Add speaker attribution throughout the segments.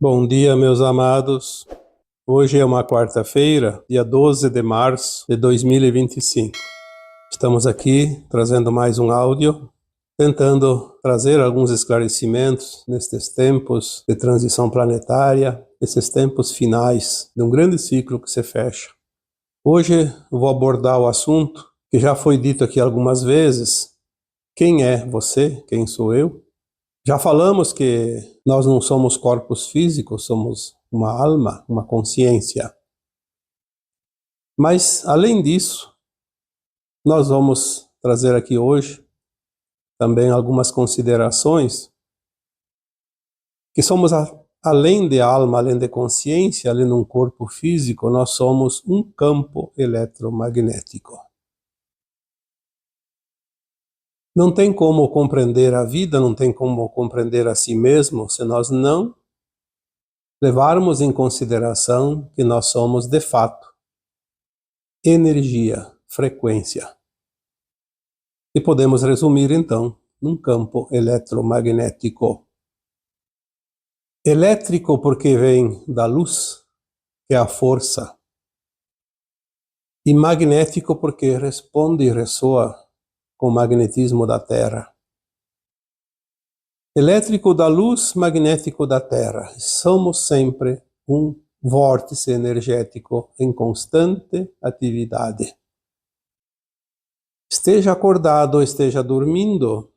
Speaker 1: Bom dia, meus amados. Hoje é uma quarta-feira, dia 12 de março de 2025. Estamos aqui trazendo mais um áudio, tentando trazer alguns esclarecimentos nestes tempos de transição planetária, esses tempos finais de um grande ciclo que se fecha. Hoje vou abordar o assunto que já foi dito aqui algumas vezes. Quem é você? Quem sou eu? Já falamos que nós não somos corpos físicos, somos uma alma, uma consciência. Mas, além disso, nós vamos trazer aqui hoje também algumas considerações que somos além de alma, além de consciência, além de um corpo físico, nós somos um campo eletromagnético. Não tem como compreender a vida, não tem como compreender a si mesmo se nós não levarmos em consideração que nós somos, de fato, energia, frequência. E podemos resumir, então, num campo eletromagnético. Elétrico porque vem da luz, que é a força, e magnético porque responde e ressoa com o magnetismo da Terra. Elétrico da luz, magnético da Terra. Somos sempre um vórtice energético em constante atividade. Esteja acordado ou esteja dormindo,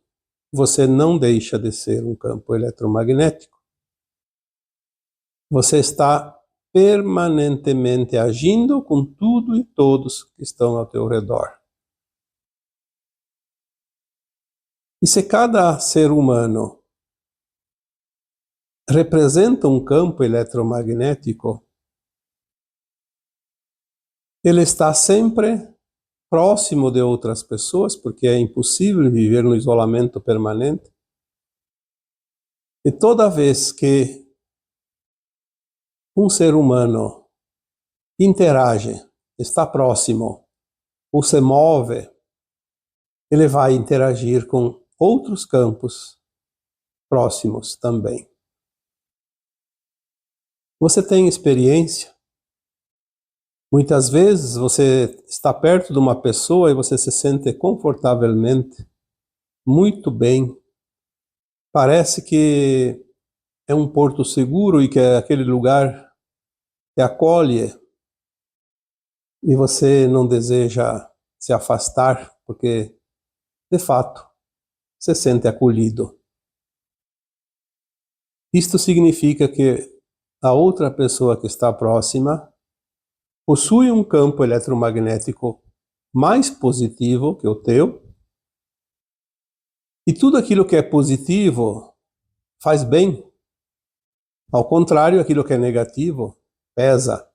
Speaker 1: você não deixa de ser um campo eletromagnético. Você está permanentemente agindo com tudo e todos que estão ao teu redor. E se cada ser humano representa um campo eletromagnético, ele está sempre próximo de outras pessoas, porque é impossível viver no isolamento permanente. E toda vez que um ser humano interage, está próximo, ou se move, ele vai interagir com outros campos próximos também. Você tem experiência? Muitas vezes você está perto de uma pessoa e você se sente confortavelmente, muito bem. Parece que é um porto seguro e que aquele lugar te acolhe e você não deseja se afastar porque, de fato, se sente acolhido. Isto significa que a outra pessoa que está próxima possui um campo eletromagnético mais positivo que o teu, e tudo aquilo que é positivo faz bem. Ao contrário, aquilo que é negativo pesa,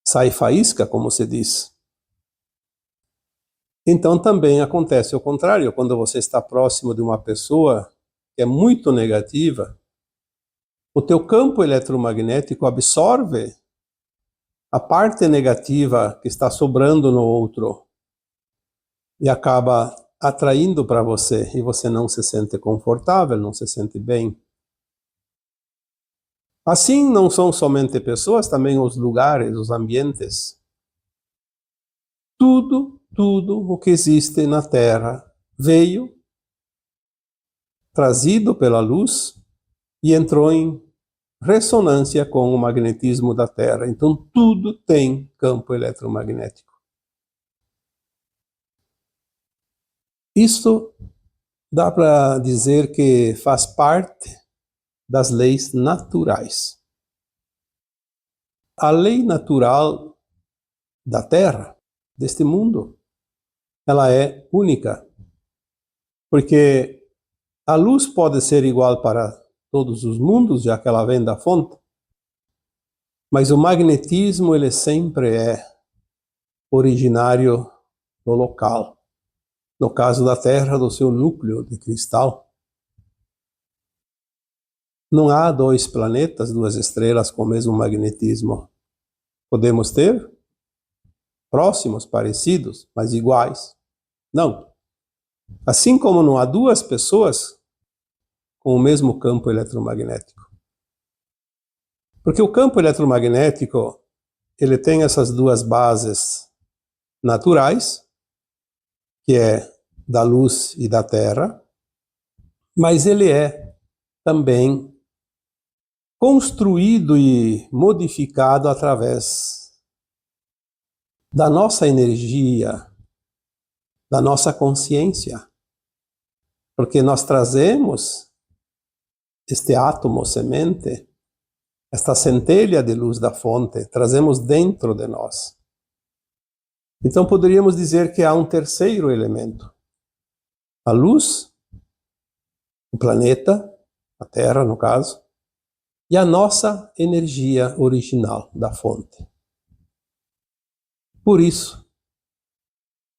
Speaker 1: sai faísca, como se diz. Então também acontece o contrário, quando você está próximo de uma pessoa que é muito negativa, o teu campo eletromagnético absorve a parte negativa que está sobrando no outro e acaba atraindo para você, e você não se sente confortável, não se sente bem. Assim, não são somente pessoas, também os lugares, os ambientes. Tudo o que existe na Terra veio, trazido pela luz, e entrou em ressonância com o magnetismo da Terra. Então, tudo tem campo eletromagnético. Isso dá para dizer que faz parte das leis naturais. A lei natural da Terra, deste mundo, ela é única, porque a luz pode ser igual para todos os mundos, já que ela vem da fonte, mas o magnetismo ele sempre é originário do local. No caso da Terra, do seu núcleo de cristal. Não há dois planetas, duas estrelas com o mesmo magnetismo. Podemos ter próximos, parecidos, mas iguais. Não. Assim como não há duas pessoas com o mesmo campo eletromagnético. Porque o campo eletromagnético, ele tem essas duas bases naturais, que é da luz e da terra, mas ele é também construído e modificado através da nossa energia, da nossa consciência, porque nós trazemos este átomo semente, esta centelha de luz da fonte, trazemos dentro de nós. Então poderíamos dizer que há um terceiro elemento: a luz, o planeta, a Terra no caso, e a nossa energia original da fonte. Por isso,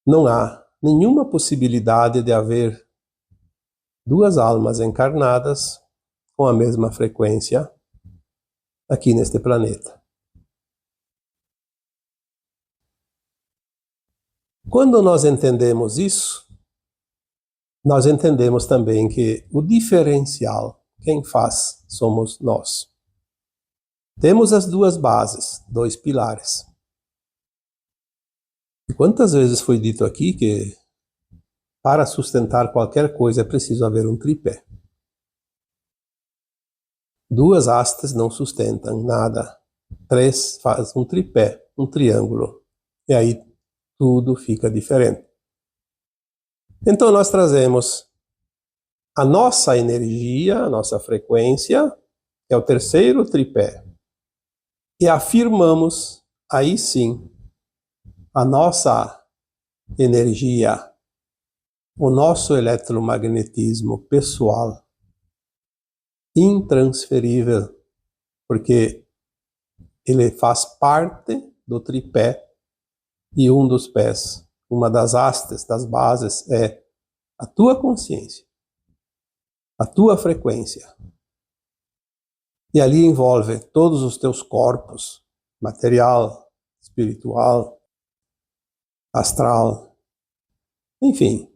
Speaker 1: não há nenhuma possibilidade de haver duas almas encarnadas com a mesma frequência aqui neste planeta. Quando nós entendemos isso, nós entendemos também que o diferencial, quem faz, somos nós. Temos as duas bases, dois pilares. E quantas vezes foi dito aqui que para sustentar qualquer coisa é preciso haver um tripé. Duas hastes não sustentam nada. Três faz um tripé, um triângulo. E aí tudo fica diferente. Então nós trazemos a nossa energia, a nossa frequência, que é o terceiro tripé, e afirmamos, aí sim, a nossa energia, o nosso eletromagnetismo pessoal, intransferível, porque ele faz parte do tripé e um dos pés, uma das hastes, das bases, é a tua consciência, a tua frequência. E ali envolve todos os teus corpos, material, espiritual, astral, enfim,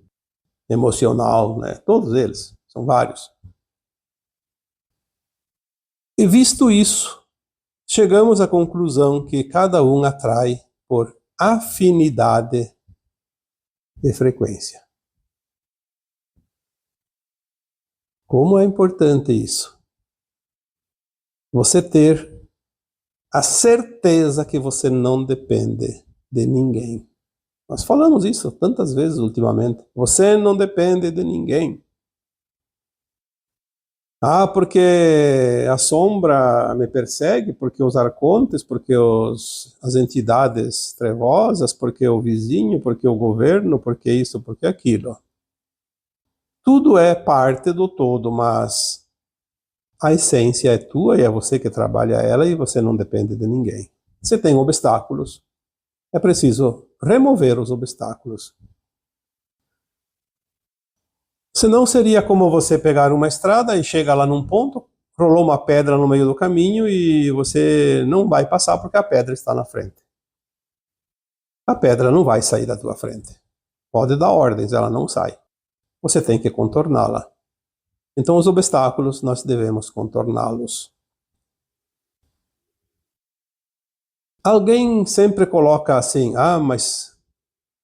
Speaker 1: emocional, né? Todos eles, são vários. E visto isso, chegamos à conclusão que cada um atrai por afinidade de frequência. Como é importante isso? Você ter a certeza que você não depende de ninguém. Nós falamos isso tantas vezes ultimamente. Você não depende de ninguém. Ah, porque a sombra me persegue, porque os arcontes, porque as entidades trevosas, porque o vizinho, porque o governo, porque isso, porque aquilo. Tudo é parte do todo, mas a essência é tua e é você que trabalha ela e você não depende de ninguém. Você tem obstáculos, é preciso remover os obstáculos. Senão seria como você pegar uma estrada e chega lá num ponto, rolou uma pedra no meio do caminho e você não vai passar porque a pedra está na frente. A pedra não vai sair da tua frente. Pode dar ordens, ela não sai. Você tem que contorná-la. Então os obstáculos nós devemos contorná-los. Alguém sempre coloca assim, mas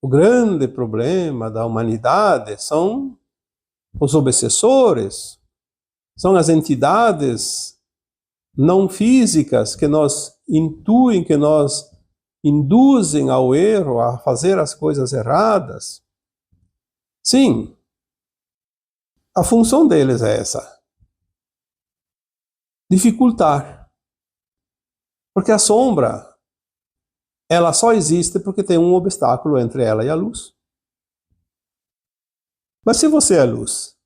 Speaker 1: o grande problema da humanidade são os obsessores, são as entidades não físicas que nos intuem, que nos induzem ao erro, a fazer as coisas erradas. Sim, a função deles é essa: dificultar. Porque a sombra, ela só existe porque tem um obstáculo entre ela e a luz. Mas se você é luz,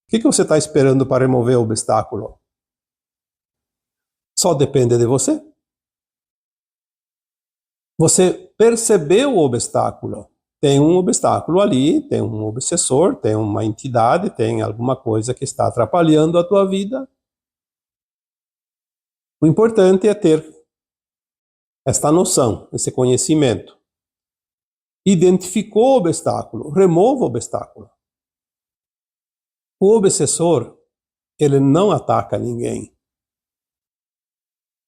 Speaker 1: o que você está esperando para remover o obstáculo? Só depende de você. Você percebeu o obstáculo. Tem um obstáculo ali, tem um obsessor, tem uma entidade, tem alguma coisa que está atrapalhando a tua vida. O importante é ter esta noção, esse conhecimento. Identificou o obstáculo, remova o obstáculo. O obsessor, ele não ataca ninguém.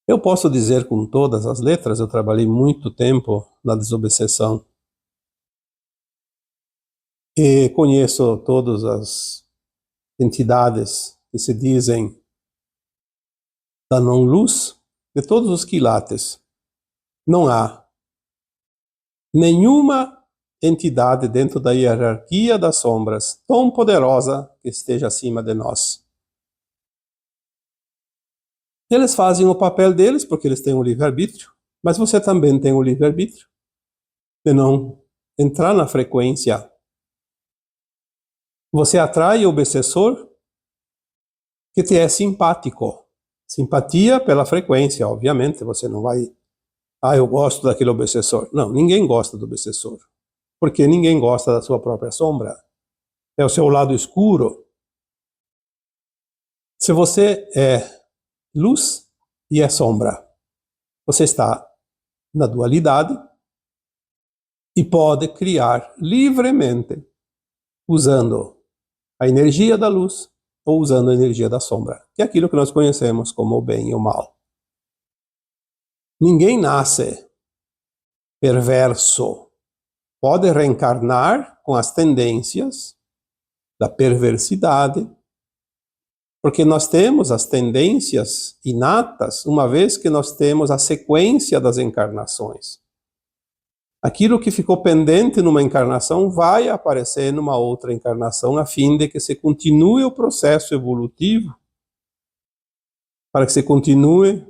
Speaker 1: Eu posso dizer com todas as letras, eu trabalhei muito tempo na desobsessão e conheço todas as entidades que se dizem da não-luz, de todos os quilates. Não há nenhuma entidade dentro da hierarquia das sombras tão poderosa que esteja acima de nós. Eles fazem o papel deles porque eles têm o livre-arbítrio, mas você também tem o livre-arbítrio de não entrar na frequência. Você atrai o obsessor que te é simpático. Simpatia pela frequência, obviamente. Você não vai, eu gosto daquele obsessor. Não, ninguém gosta do obsessor. Porque ninguém gosta da sua própria sombra. É o seu lado escuro. Se você é luz e é sombra, você está na dualidade e pode criar livremente usando a energia da luz ou usando a energia da sombra, que é aquilo que nós conhecemos como o bem e o mal. Ninguém nasce perverso. Pode reencarnar com as tendências da perversidade, porque nós temos as tendências inatas, uma vez que nós temos a sequência das encarnações. Aquilo que ficou pendente numa encarnação vai aparecer numa outra encarnação, a fim de que se continue o processo evolutivo, para que se continue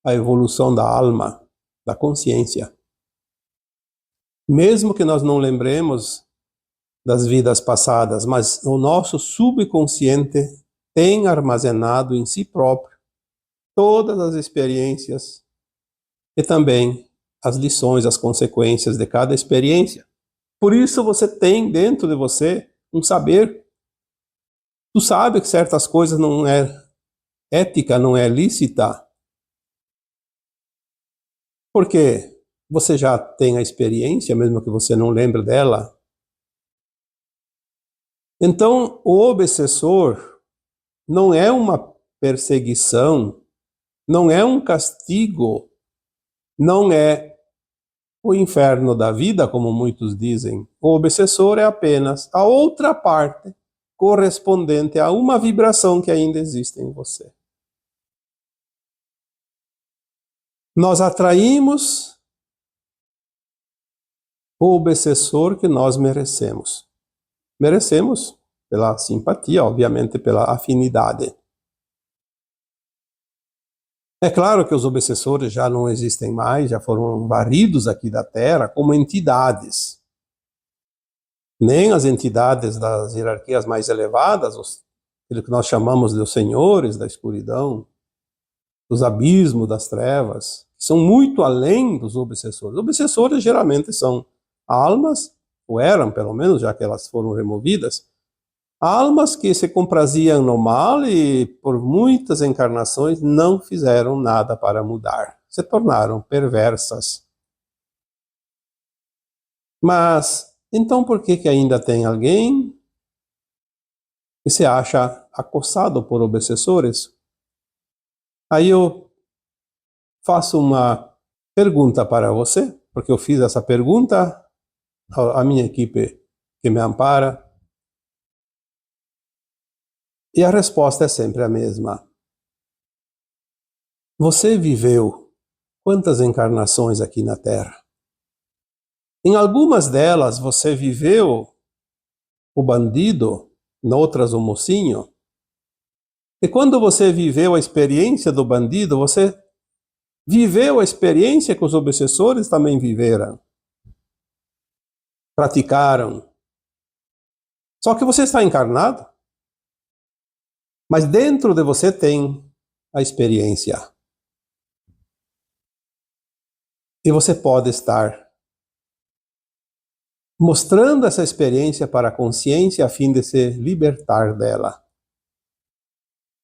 Speaker 1: a evolução da alma, da consciência. Mesmo que nós não lembremos das vidas passadas, mas o nosso subconsciente tem armazenado em si próprio todas as experiências e também as lições, as consequências de cada experiência. Por isso você tem dentro de você um saber. Tu sabe que certas coisas não é ética, não é lícita, porque você já tem a experiência, mesmo que você não lembre dela. Então, o obsessor não é uma perseguição, não é um castigo, não é o inferno da vida, como muitos dizem. O obsessor é apenas a outra parte correspondente a uma vibração que ainda existe em você. Nós atraímos o obsessor que nós merecemos. Merecemos pela simpatia, obviamente pela afinidade. É claro que os obsessores já não existem mais, já foram varridos aqui da Terra como entidades. Nem as entidades das hierarquias mais elevadas, aquilo que nós chamamos de os senhores da escuridão, dos abismos das trevas, são muito além dos obsessores. Os obsessores geralmente são almas, ou eram pelo menos, já que elas foram removidas, almas que se compraziam no mal e por muitas encarnações não fizeram nada para mudar. Se tornaram perversas. Mas, então por que ainda tem alguém que se acha acossado por obsessores? Aí eu faço uma pergunta para você, porque eu fiz essa pergunta à minha equipe que me ampara, e a resposta é sempre a mesma. Você viveu quantas encarnações aqui na Terra? Em algumas delas você viveu o bandido, em outras o mocinho. E quando você viveu a experiência do bandido, você viveu a experiência que os obsessores também viveram, praticaram. Só que você está encarnado, mas dentro de você tem a experiência. E você pode estar mostrando essa experiência para a consciência a fim de se libertar dela.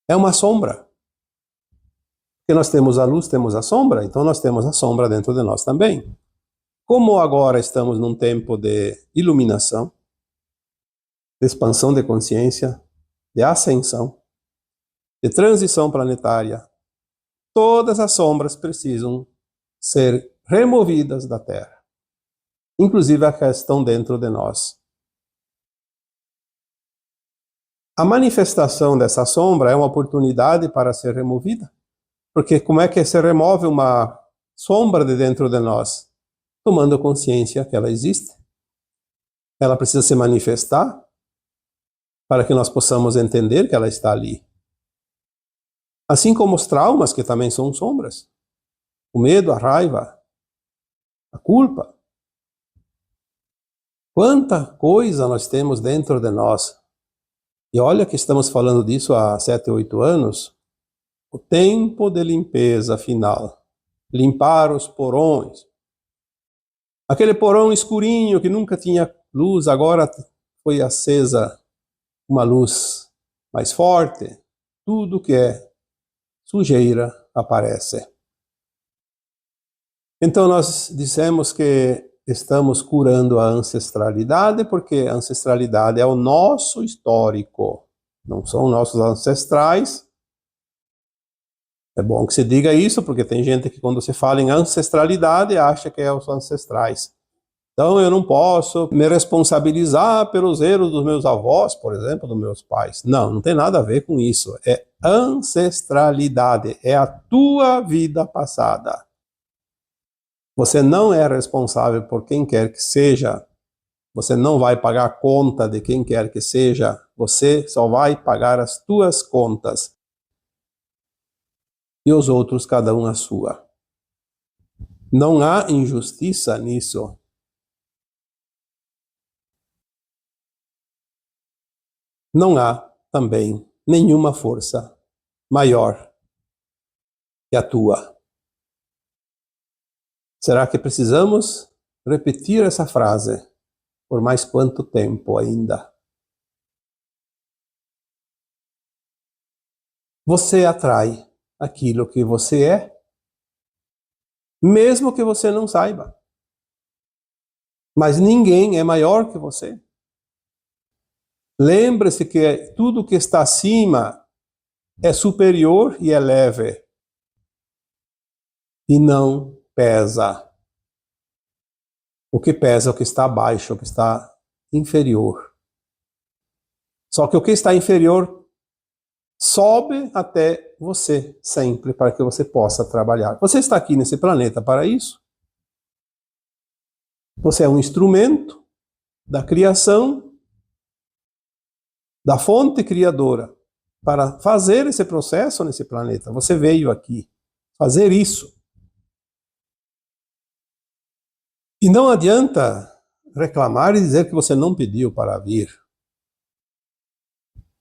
Speaker 1: É uma sombra. Porque nós temos a luz, temos a sombra, então nós temos a sombra dentro de nós também. Como agora estamos num tempo de iluminação, de expansão de consciência, de ascensão, de transição planetária, todas as sombras precisam ser removidas da Terra, inclusive a que estão dentro de nós. A manifestação dessa sombra é uma oportunidade para ser removida, porque como é que se remove uma sombra de dentro de nós? Tomando consciência que ela existe. Ela precisa se manifestar para que nós possamos entender que ela está ali. Assim como os traumas, que também são sombras. O medo, a raiva, a culpa. Quanta coisa nós temos dentro de nós. E olha que estamos falando disso há 7, 8 anos. O tempo de limpeza final. Limpar os porões. Aquele porão escurinho que nunca tinha luz, agora foi acesa uma luz mais forte. Tudo que é sujeira aparece. Então nós dissemos que estamos curando a ancestralidade, porque a ancestralidade é o nosso histórico, não são nossos ancestrais. É bom que se diga isso, porque tem gente que quando se fala em ancestralidade acha que é os ancestrais. Então eu não posso me responsabilizar pelos erros dos meus avós, por exemplo, dos meus pais. Não, não tem nada a ver com isso. É ancestralidade, é a tua vida passada. Você não é responsável por quem quer que seja. Você não vai pagar a conta de quem quer que seja. Você só vai pagar as tuas contas. E os outros, cada um a sua. Não há injustiça nisso. Não há também nenhuma força maior que a tua. Será que precisamos repetir essa frase por mais quanto tempo ainda? Você atrai aquilo que você é, mesmo que você não saiba. Mas ninguém é maior que você. Lembre-se que tudo que está acima é superior e é leve. E não pesa. O que pesa é o que está abaixo, o que está inferior. Só que o que está inferior sobe até você, sempre, para que você possa trabalhar. Você está aqui nesse planeta para isso. Você é um instrumento da criação, da fonte criadora, para fazer esse processo nesse planeta. Você veio aqui fazer isso. E não adianta reclamar e dizer que você não pediu para vir.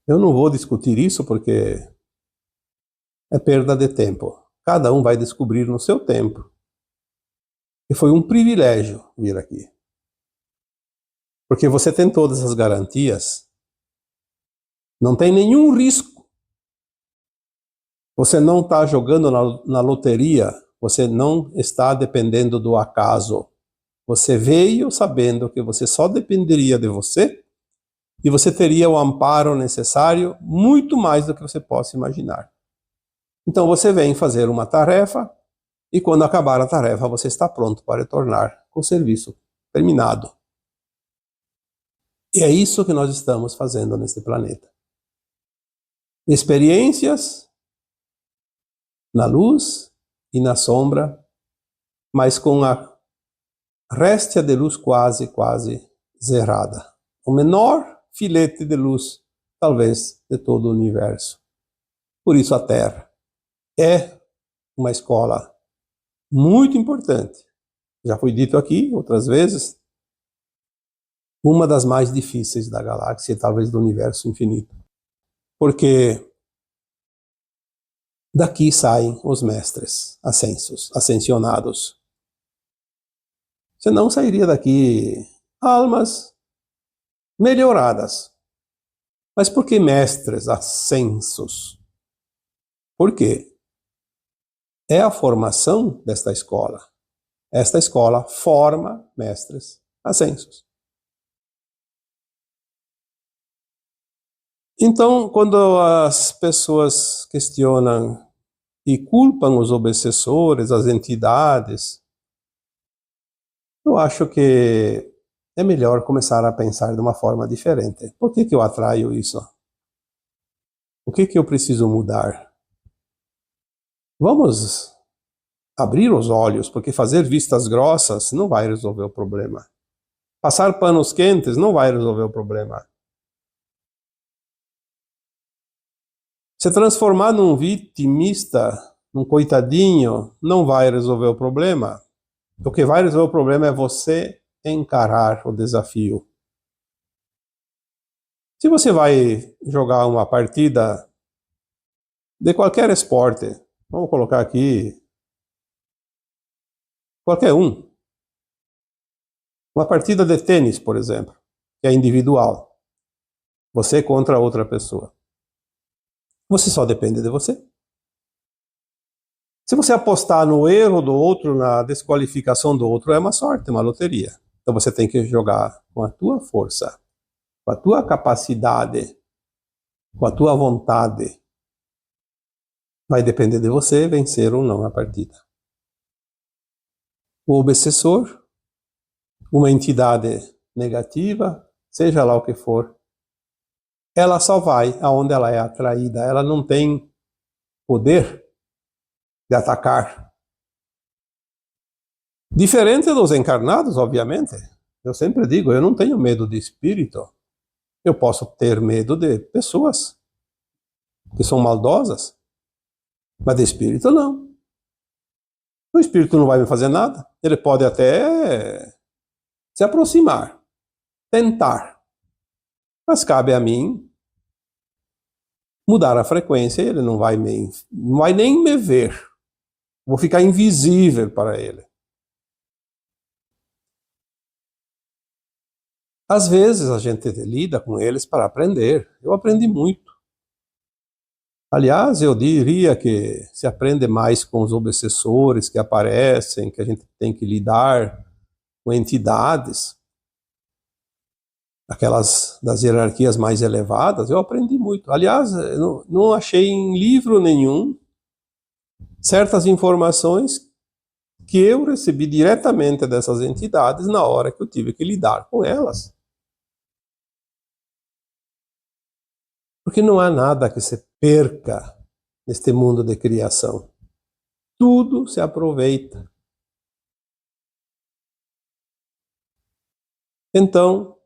Speaker 1: Eu não vou discutir isso porque é perda de tempo. Cada um vai descobrir no seu tempo. E foi um privilégio vir aqui. Porque você tem todas as garantias. Não tem nenhum risco. Você não está jogando na loteria. Você não está dependendo do acaso. Você veio sabendo que você só dependeria de você e você teria o amparo necessário muito mais do que você possa imaginar. Então você vem fazer uma tarefa e quando acabar a tarefa você está pronto para retornar com o serviço terminado. E é isso que nós estamos fazendo neste planeta. Experiências na luz e na sombra, mas com a réstia de luz quase zerada. O menor filete de luz, talvez, de todo o universo. Por isso a Terra é uma escola muito importante. Já foi dito aqui outras vezes, uma das mais difíceis da galáxia e talvez do universo infinito. Porque daqui saem os mestres ascensionados. Você não sairia daqui almas melhoradas. Mas por que mestres ascensos? Por quê? É a formação desta escola. Esta escola forma mestres ascensos. Então, quando as pessoas questionam e culpam os obsessores, as entidades, eu acho que é melhor começar a pensar de uma forma diferente. Por que que eu atraio isso? O que que eu preciso mudar? Vamos abrir os olhos, porque fazer vistas grossas não vai resolver o problema. Passar panos quentes não vai resolver o problema. Se transformar num vitimista, num coitadinho, não vai resolver o problema. O que vai resolver o problema é você encarar o desafio. Se você vai jogar uma partida de qualquer esporte, vamos colocar aqui qualquer um, uma partida de tênis, por exemplo, que é individual, você contra outra pessoa. Você só depende de você. Se você apostar no erro do outro, na desqualificação do outro, é uma sorte, uma loteria. Então você tem que jogar com a tua força, com a tua capacidade, com a tua vontade. Vai depender de você vencer ou não a partida. O obsessor, uma entidade negativa, seja lá o que for, ela só vai aonde ela é atraída. Ela não tem poder de atacar. Diferente dos encarnados, obviamente. Eu sempre digo, eu não tenho medo de espírito. Eu posso ter medo de pessoas que são maldosas, mas de espírito não. O espírito não vai me fazer nada. Ele pode até se aproximar, tentar. Mas cabe a mim mudar a frequência e ele não vai nem me ver. Vou ficar invisível para ele. Às vezes a gente lida com eles para aprender. Eu aprendi muito. Aliás, eu diria que se aprende mais com os obsessores que aparecem, que a gente tem que lidar com entidades, aquelas das hierarquias mais elevadas, eu aprendi muito. Aliás, eu não achei em livro nenhum certas informações que eu recebi diretamente dessas entidades na hora que eu tive que lidar com elas. Porque não há nada que se perca neste mundo de criação. Tudo se aproveita. Então,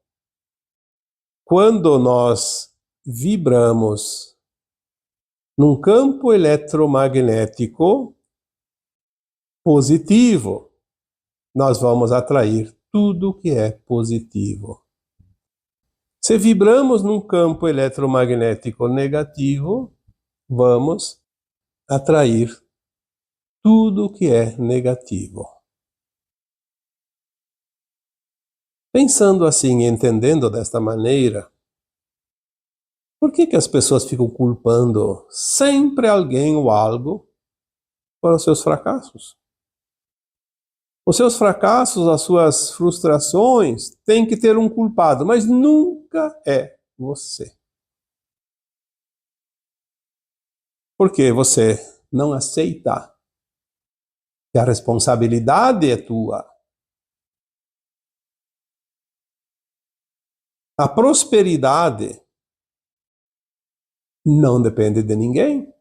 Speaker 1: quando nós vibramos num campo eletromagnético positivo, nós vamos atrair tudo que é positivo. Se vibramos num campo eletromagnético negativo, vamos atrair tudo que é negativo. Pensando assim, entendendo desta maneira, por que as pessoas ficam culpando sempre alguém ou algo para os seus fracassos? Os seus fracassos, as suas frustrações, têm que ter um culpado, mas nunca é você. Porque você não aceita que a responsabilidade é tua. A prosperidade não depende de ninguém.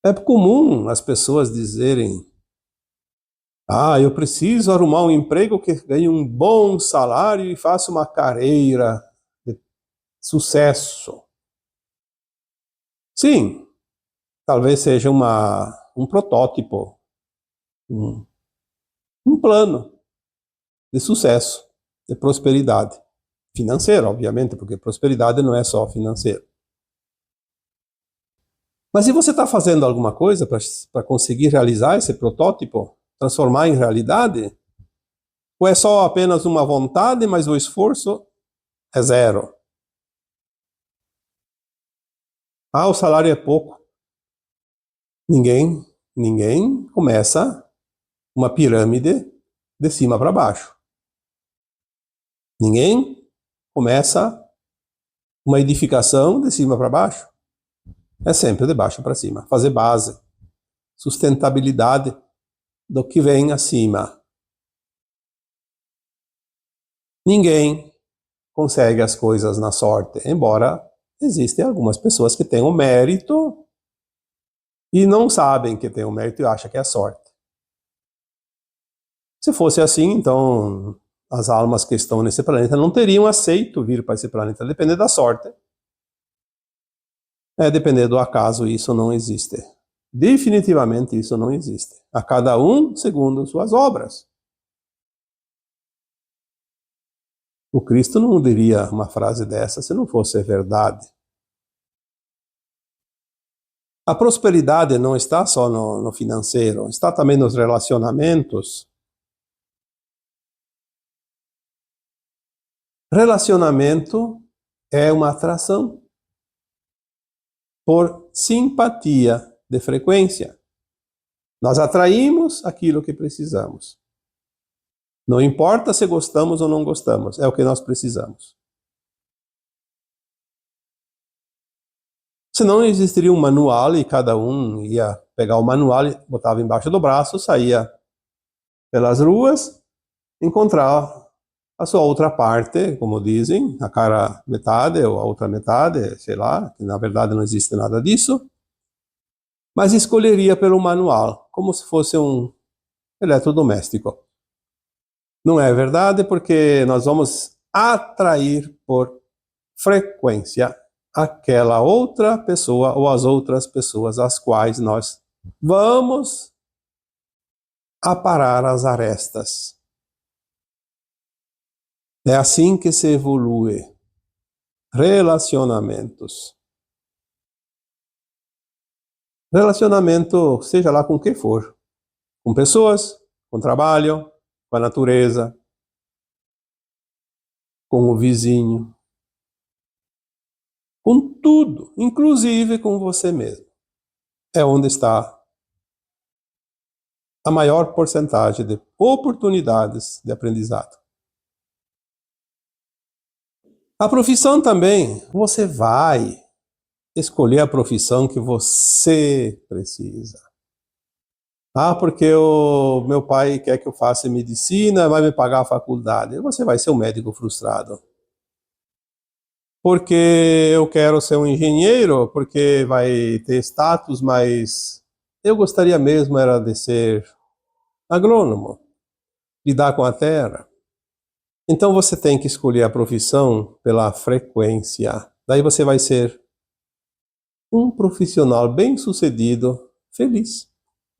Speaker 1: É comum as pessoas dizerem: eu preciso arrumar um emprego que ganhe um bom salário e faça uma carreira de sucesso. Sim, talvez seja um protótipo, um plano de sucesso, de prosperidade. Financeira, obviamente, porque prosperidade não é só financeira. Mas se você está fazendo alguma coisa para conseguir realizar esse protótipo, transformar em realidade, ou é só apenas uma vontade, mas o esforço é zero? O salário é pouco. Ninguém começa uma pirâmide de cima para baixo. Ninguém começa uma edificação de cima para baixo. É sempre de baixo para cima. Fazer base, sustentabilidade do que vem acima. Ninguém consegue as coisas na sorte, embora existem algumas pessoas que têm o mérito e não sabem que tem o mérito e acham que é sorte. Se fosse assim, então as almas que estão nesse planeta não teriam aceito vir para esse planeta, depender da sorte. Depender do acaso, isso não existe. Definitivamente isso não existe. A cada um segundo suas obras. O Cristo não diria uma frase dessa se não fosse verdade. A prosperidade não está só no financeiro, está também nos relacionamentos. Relacionamento é uma atração por simpatia de frequência. Nós atraímos aquilo que precisamos. Não importa se gostamos ou não gostamos, é o que nós precisamos. Senão existiria um manual e cada um ia pegar o manual e botava embaixo do braço, saía pelas ruas, encontrar a sua outra parte, como dizem, a cara metade ou a outra metade, sei lá, que na verdade não existe nada disso, mas escolheria pelo manual, como se fosse um eletrodoméstico. Não é verdade, porque nós vamos atrair por frequência aquela outra pessoa ou as outras pessoas às quais nós vamos aparar as arestas. É assim que se evolui. Relacionamentos. Relacionamento, seja lá com o que for. Com pessoas, com trabalho, com a natureza, com o vizinho, com tudo, inclusive com você mesmo. É onde está a maior porcentagem de oportunidades de aprendizado. A profissão também, você vai escolher a profissão que você precisa. Porque o meu pai quer que eu faça medicina, vai me pagar a faculdade. Você vai ser um médico frustrado. Porque eu quero ser um engenheiro, porque vai ter status, mas eu gostaria mesmo era de ser agrônomo, lidar com a terra. Então você tem que escolher a profissão pela frequência. Daí você vai ser um profissional bem-sucedido, feliz.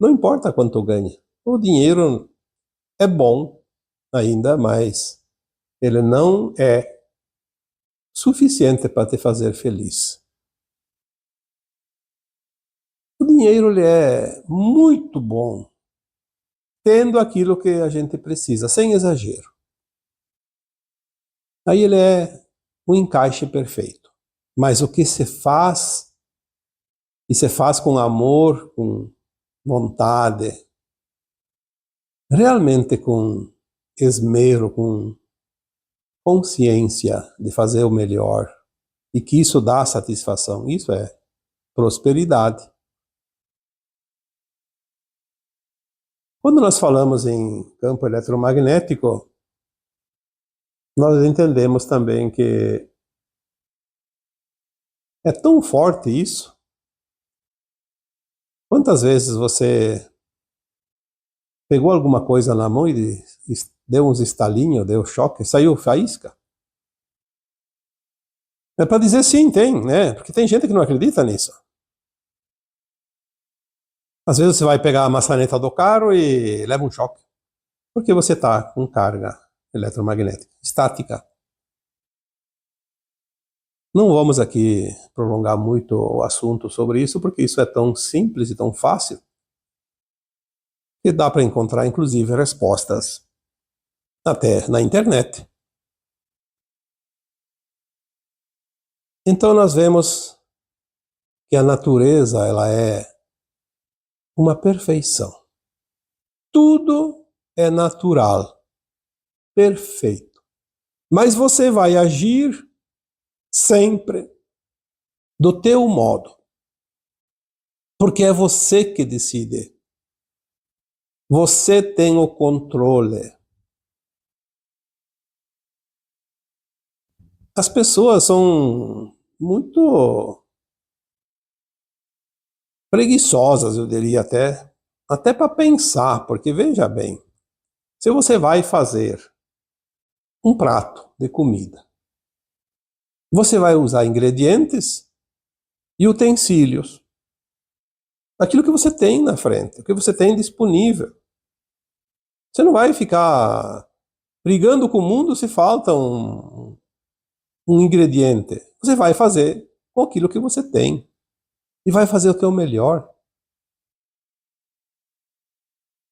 Speaker 1: Não importa quanto ganha. O dinheiro é bom ainda, mas ele não é suficiente para te fazer feliz. O dinheiro ele é muito bom, tendo aquilo que a gente precisa, sem exagero. Aí ele é um encaixe perfeito. Mas o que se faz, e se faz com amor, com vontade, realmente com esmero, com consciência de fazer o melhor, e que isso dá satisfação, isso é prosperidade. Quando nós falamos em campo eletromagnético, nós entendemos também que é tão forte isso. Quantas vezes você pegou alguma coisa na mão e deu uns estalinhos, deu choque, saiu faísca? É para dizer sim, tem, né? Porque tem gente que não acredita nisso. Às vezes você vai pegar a maçaneta do carro e leva um choque. Porque você está com carga eletromagnética, estática. Não vamos aqui prolongar muito o assunto sobre isso, porque isso é tão simples e tão fácil que dá para encontrar, inclusive, respostas até na internet. Então nós vemos que a natureza ela é uma perfeição. Tudo é natural, perfeito. Mas você vai agir sempre do teu modo. Porque é você que decide. Você tem o controle. As pessoas são muito preguiçosas, eu diria até para pensar, porque veja bem, se você vai fazer um prato de comida, você vai usar ingredientes e utensílios, aquilo que você tem na frente, o que você tem disponível. Você não vai ficar brigando com o mundo se falta um ingrediente. Você vai fazer com aquilo que você tem e vai fazer o teu melhor.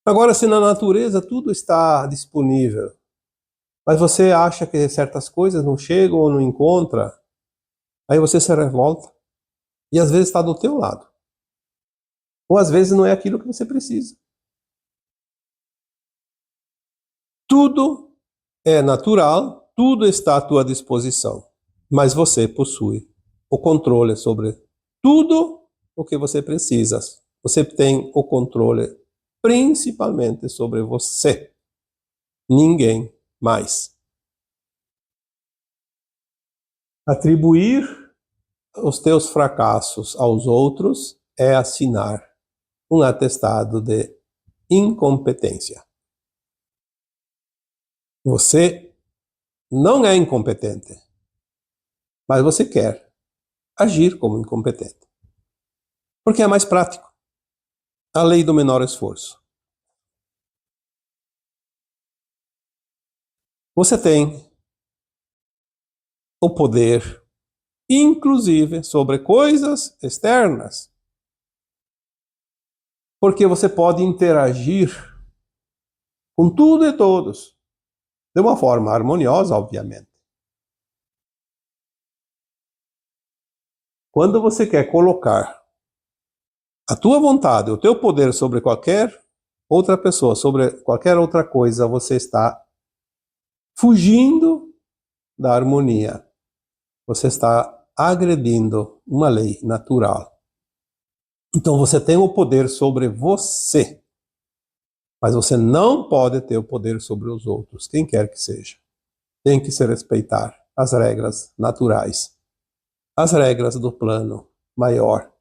Speaker 1: Agora, se na natureza tudo está disponível, mas você acha que certas coisas não chegam ou não encontra, aí você se revolta e às vezes está do teu lado. Ou às vezes não é aquilo que você precisa. Tudo é natural, tudo está à tua disposição, mas você possui o controle sobre tudo o que você precisa. Você tem o controle principalmente sobre você, ninguém mais. Atribuir os teus fracassos aos outros é assinar um atestado de incompetência. Você não é incompetente, mas você quer agir como incompetente. Porque é mais prático. A lei do menor esforço. Você tem o poder, inclusive, sobre coisas externas. Porque você pode interagir com tudo e todos, de uma forma harmoniosa, obviamente. Quando você quer colocar a tua vontade, o teu poder sobre qualquer outra pessoa, sobre qualquer outra coisa, você está fugindo da harmonia. Você está agredindo uma lei natural. Então você tem o poder sobre você, mas você não pode ter o poder sobre os outros, quem quer que seja. Tem que se respeitar as regras naturais, as regras do plano maior.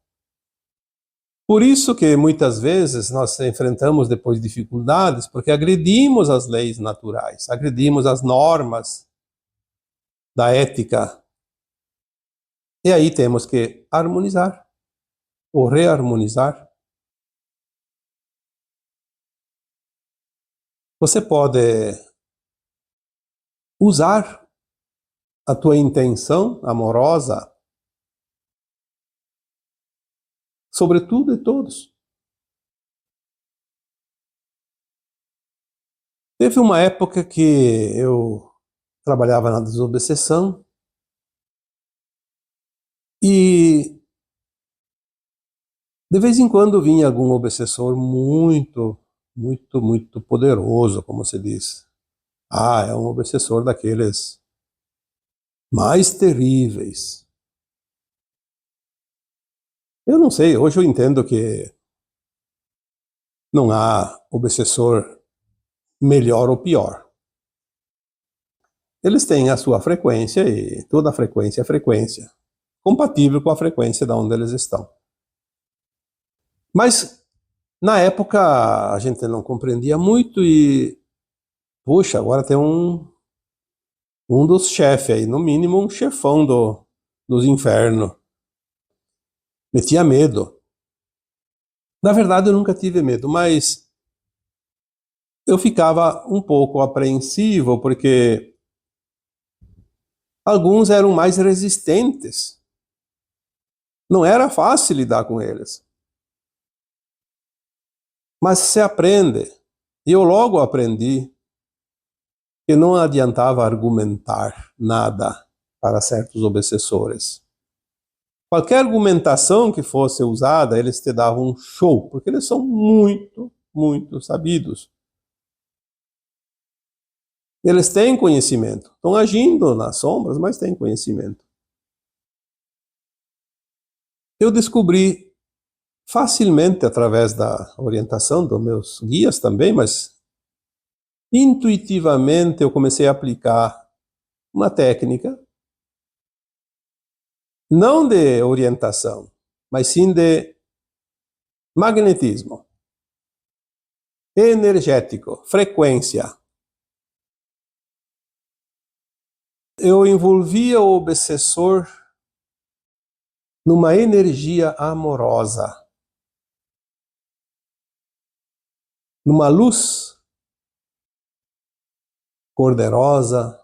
Speaker 1: Por isso que muitas vezes nós enfrentamos depois dificuldades, porque agredimos as leis naturais, agredimos as normas da ética. E aí temos que harmonizar ou reharmonizar. Você pode usar a tua intenção amorosa sobre tudo e todos. Teve uma época que eu trabalhava na desobsessão e de vez em quando vinha algum obsessor muito poderoso, como se diz. Ah, é um obsessor daqueles mais terríveis. Eu não sei, hoje eu entendo que não há obsessor melhor ou pior. Eles têm a sua frequência e toda frequência é frequência, compatível com a frequência de onde eles estão. Mas na época a gente não compreendia muito e, puxa, agora tem um dos chefes aí, no mínimo um chefão dos infernos. Metia medo. Na verdade eu nunca tive medo, mas eu ficava um pouco apreensivo porque alguns eram mais resistentes. Não era fácil lidar com eles. Mas se aprende, e eu logo aprendi, que não adiantava argumentar nada para certos obsessores. Qualquer argumentação que fosse usada, eles te davam um show, porque eles são muito sabidos. Eles têm conhecimento, estão agindo nas sombras, mas têm conhecimento. Eu descobri facilmente através da orientação dos meus guias também, mas intuitivamente eu comecei a aplicar uma técnica, não de orientação, mas sim de magnetismo energético, frequência. Eu envolvia o obsessor numa energia amorosa, numa luz cor-de-rosa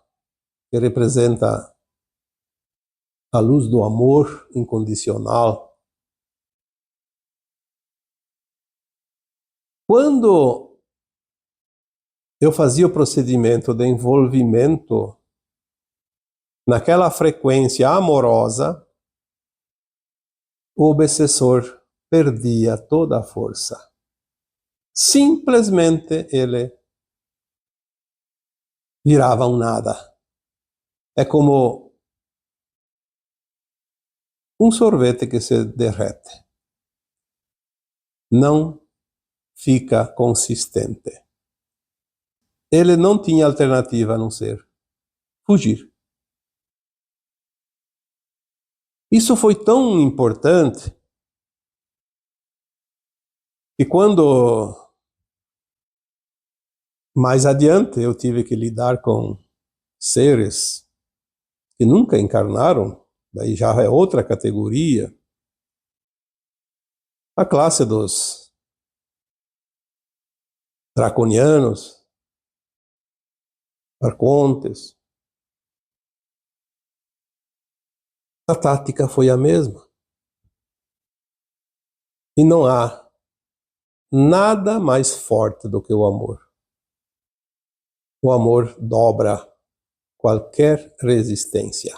Speaker 1: que representa a luz do amor incondicional. Quando eu fazia o procedimento de envolvimento naquela frequência amorosa, o obsessor perdia toda a força. Simplesmente ele virava um nada. É como um sorvete que se derrete. Não fica consistente. Ele não tinha alternativa a não ser fugir. Isso foi tão importante que quando mais adiante eu tive que lidar com seres que nunca encarnaram, daí já é outra categoria, a classe dos draconianos, arcontes. A tática foi a mesma. E não há nada mais forte do que o amor. O amor dobra qualquer resistência.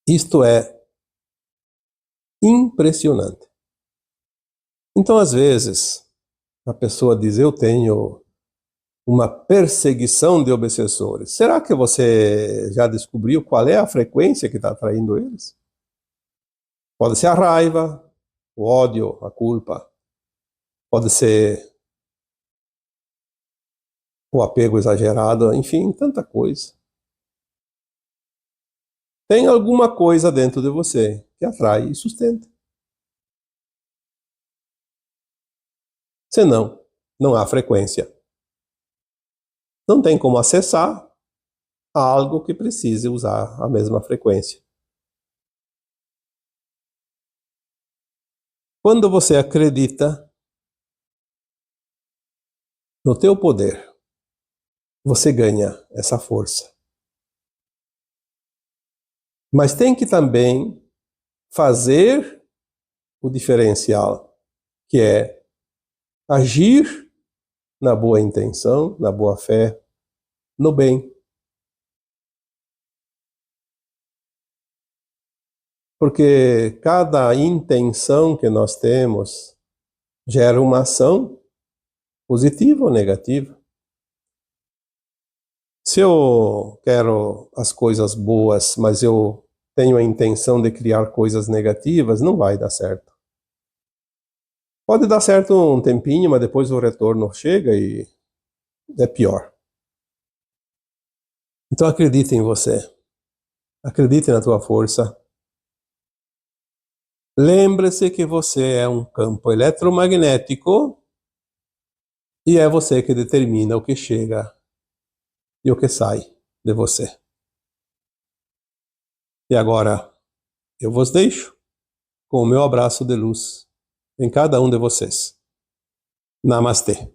Speaker 1: Isto é impressionante. Então, às vezes, a pessoa diz, eu tenho uma perseguição de obsessores. Será que você já descobriu qual é a frequência que está atraindo eles? Pode ser a raiva, o ódio, a culpa. Pode ser o apego exagerado, enfim, tanta coisa. Tem alguma coisa dentro de você que atrai e sustenta. Senão, não há frequência. Não tem como acessar algo que precise usar a mesma frequência. Quando você acredita no teu poder, você ganha essa força. Mas tem que também fazer o diferencial, que é agir na boa intenção, na boa fé, no bem. Porque cada intenção que nós temos gera uma ação positiva ou negativa. Se eu quero as coisas boas, mas eu tenho a intenção de criar coisas negativas, não vai dar certo. Pode dar certo um tempinho, mas depois o retorno chega e é pior. Então acredite em você. Acredite na tua força. Lembre-se que você é um campo eletromagnético e é você que determina o que chega e o que sai de você. E agora eu vos deixo com o meu abraço de luz em cada um de vocês. Namastê.